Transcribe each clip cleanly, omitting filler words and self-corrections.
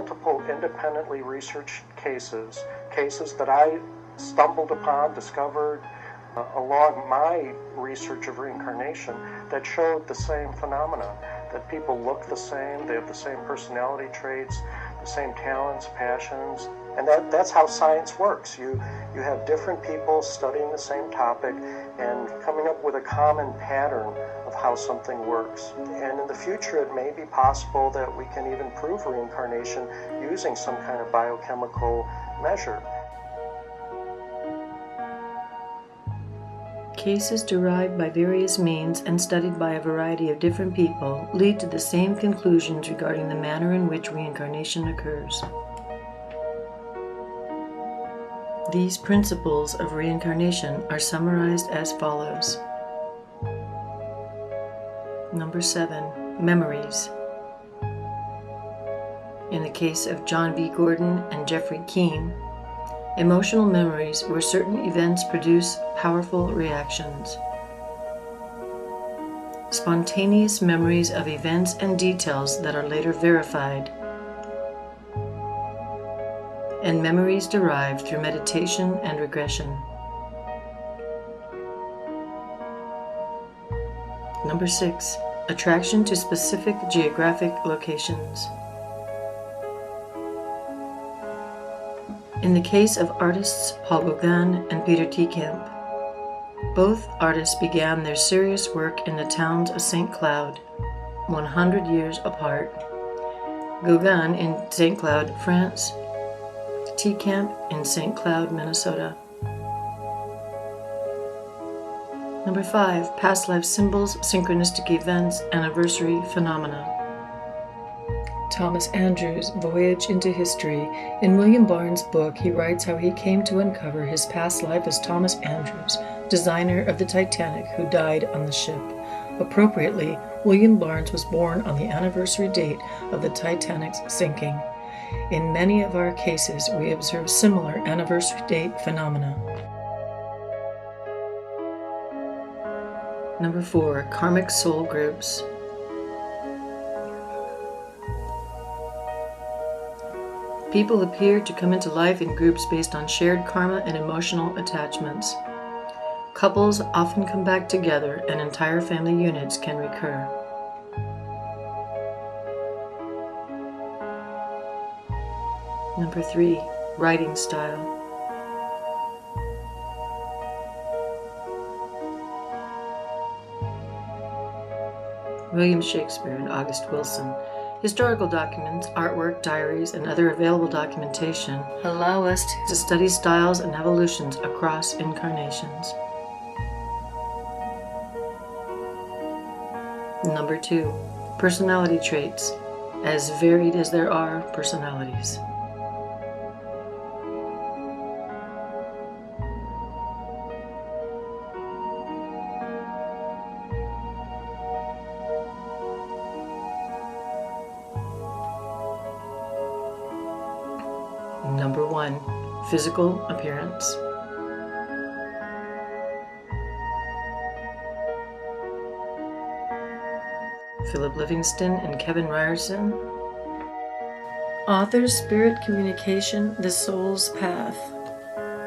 multiple independently researched cases that I stumbled upon, discovered along my research of reincarnation that showed the same phenomena, that people look the same, they have the same personality traits, the same talents, passions, and that's how science works. You have different people studying the same topic and coming up with a common pattern of how something works. And in the future, it may be possible that we can even prove reincarnation using some kind of biochemical measure. Cases derived by various means and studied by a variety of different people lead to the same conclusions regarding the manner in which reincarnation occurs. These principles of reincarnation are summarized as follows. Number 7. Memories. In the case of John B. Gordon and Jeffrey Keane, emotional memories where certain events produce powerful reactions. Spontaneous memories of events and details that are later verified. And memories derived through meditation and regression. Number 6. Attraction to specific geographic locations. In the case of artists Paul Gauguin and Peter Teekamp, both artists began their serious work in the towns of St. Cloud, 100 years apart. Gauguin in St. Cloud, France, Teekamp in St. Cloud, Minnesota. Number 5. Past life symbols, synchronistic events, anniversary phenomena. Thomas Andrews' Voyage into History. In William Barnes' book, he writes how he came to uncover his past life as Thomas Andrews, designer of the Titanic, who died on the ship. Appropriately, William Barnes was born on the anniversary date of the Titanic's sinking. In many of our cases, we observe similar anniversary date phenomena. Number 4. Karmic soul groups. People appear to come into life in groups based on shared karma and emotional attachments. Couples often come back together, and entire family units can recur. Number 3. Writing style. William Shakespeare and August Wilson. Historical documents, artwork, diaries, and other available documentation allow us to study styles and evolutions across incarnations. Number 2. Personality traits, as varied as there are personalities. Number 1. Physical appearance. Philip Livingston and Kevin Ryerson. Authors: Spirit Communication, The Soul's Path.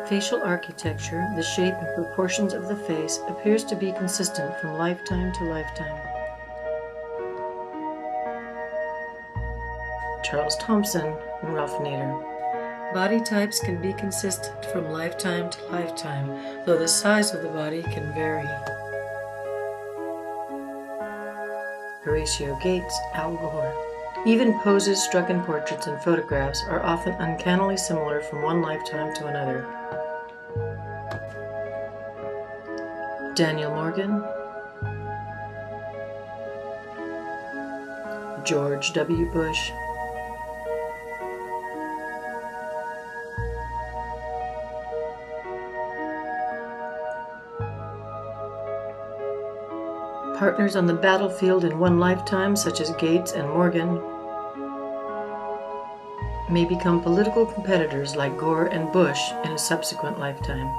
Facial architecture, the shape and proportions of the face, appears to be consistent from lifetime to lifetime. Charles Thompson and Ralph Nader. Body types can be consistent from lifetime to lifetime, though the size of the body can vary. Horatio Gates, Al Gore. Even poses struck in portraits and photographs are often uncannily similar from one lifetime to another. Daniel Morgan. George W. Bush. Partners on the battlefield in one lifetime, such as Gates and Morgan, may become political competitors like Gore and Bush in a subsequent lifetime.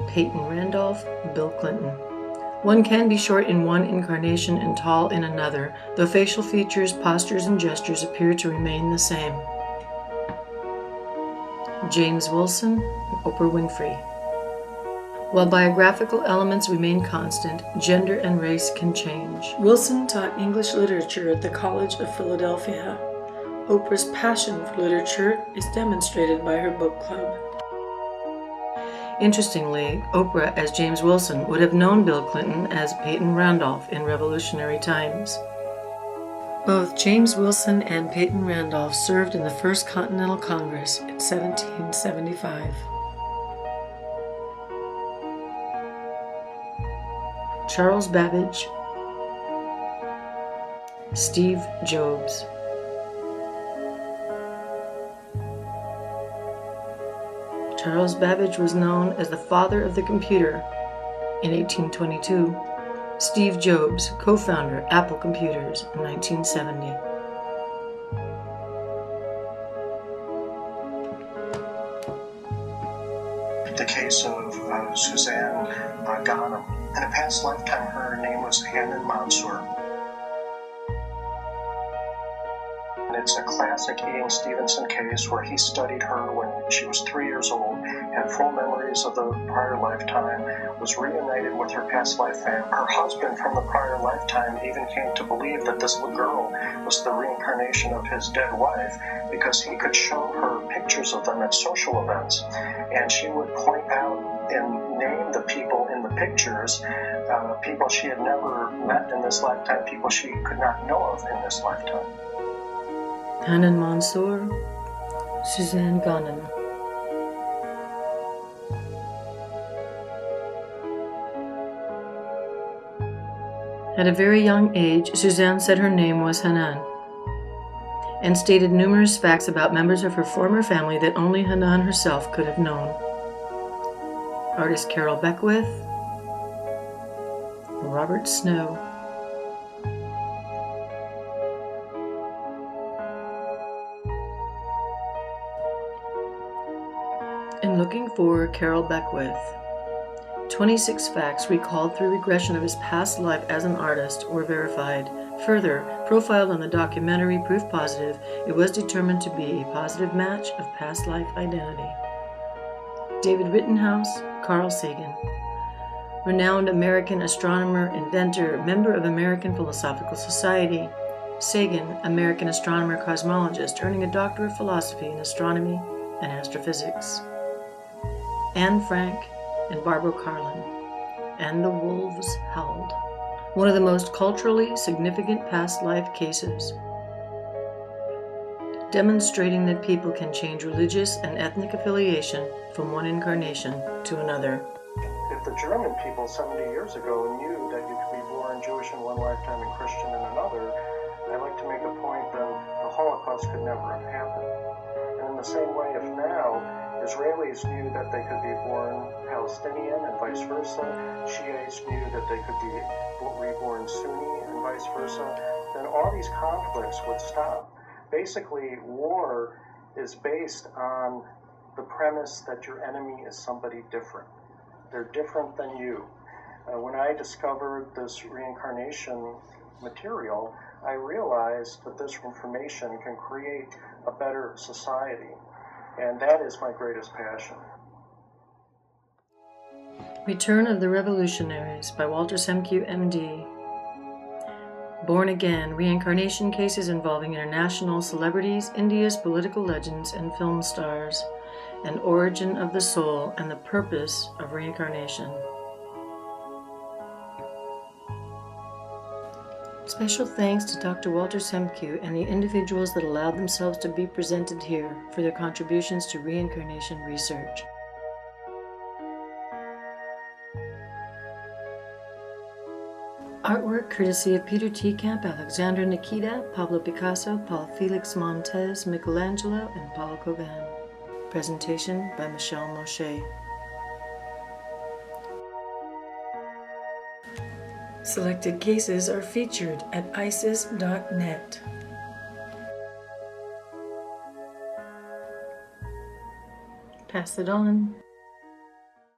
Peyton Randolph, Bill Clinton. One can be short in one incarnation and tall in another, though facial features, postures, and gestures appear to remain the same. James Wilson and Oprah Winfrey. While biographical elements remain constant, gender and race can change. Wilson taught English literature at the College of Philadelphia. Oprah's passion for literature is demonstrated by her book club. Interestingly, Oprah as James Wilson would have known Bill Clinton as Peyton Randolph in Revolutionary Times. Both James Wilson and Peyton Randolph served in the First Continental Congress in 1775. Charles Babbage, Steve Jobs. Charles Babbage was known as the father of the computer in 1822. Steve Jobs, co-founder Apple Computers in 1970. The case of Suzanne Gauguin. In a past lifetime, her name was Anna Mansour. It's a classic Ian Stevenson case where he studied her when she was 3 years old, had full memories of the prior lifetime, was reunited with her past life family. Her husband from the prior lifetime even came to believe that this little girl was the reincarnation of his dead wife because he could show her pictures of them at social events. And she would point out and name the people in the pictures, people she had never met in this lifetime, people she could not know of in this lifetime. Hanan Mansour, Suzanne Gauguin. At a very young age, Suzanne said her name was Hanan, and stated numerous facts about members of her former family that only Hanan herself could have known. Artist Carol Beckwith, Robert Snow. In looking for Carol Beckwith, 26 facts recalled through regression of his past life as an artist were verified. Further, profiled on the documentary Proof Positive, it was determined to be a positive match of past life identity. David Rittenhouse, Carl Sagan. Renowned American astronomer, inventor, member of American Philosophical Society. Sagan, American astronomer cosmologist, earning a Doctor of Philosophy in Astronomy and Astrophysics. Anne Frank and Barbara Carlin, and the wolves howled. One of the most culturally significant past life cases, demonstrating that people can change religious and ethnic affiliation from one incarnation to another. If the German people 70 years ago knew that you could be born Jewish in one lifetime and Christian in another, I'd like to make a point that the Holocaust could never have happened. And in the same way, if now Israelis knew that they could be born Palestinian and vice versa, Shiites knew that they could be reborn Sunni and vice versa, then all these conflicts would stop. Basically, war is based on the premise that your enemy is somebody different. They're different than you. When I discovered this reincarnation material, I realized that this information can create a better society. And that is my greatest passion. Return of the Revolutionaries by Walter Semkiw, M.D. Born Again, reincarnation cases involving international celebrities, India's political legends, and film stars. An origin of the soul and the purpose of reincarnation. Special thanks to Dr. Walter Semkiw and the individuals that allowed themselves to be presented here for their contributions to reincarnation research. Artwork courtesy of Peter Teekamp, Alexandra, Nechita, Pablo Picasso, Paul Felix-Montez, Michelangelo, and Paul Gauguin. Presentation by Moshay. Selected cases are featured at isis.net. Pass it on.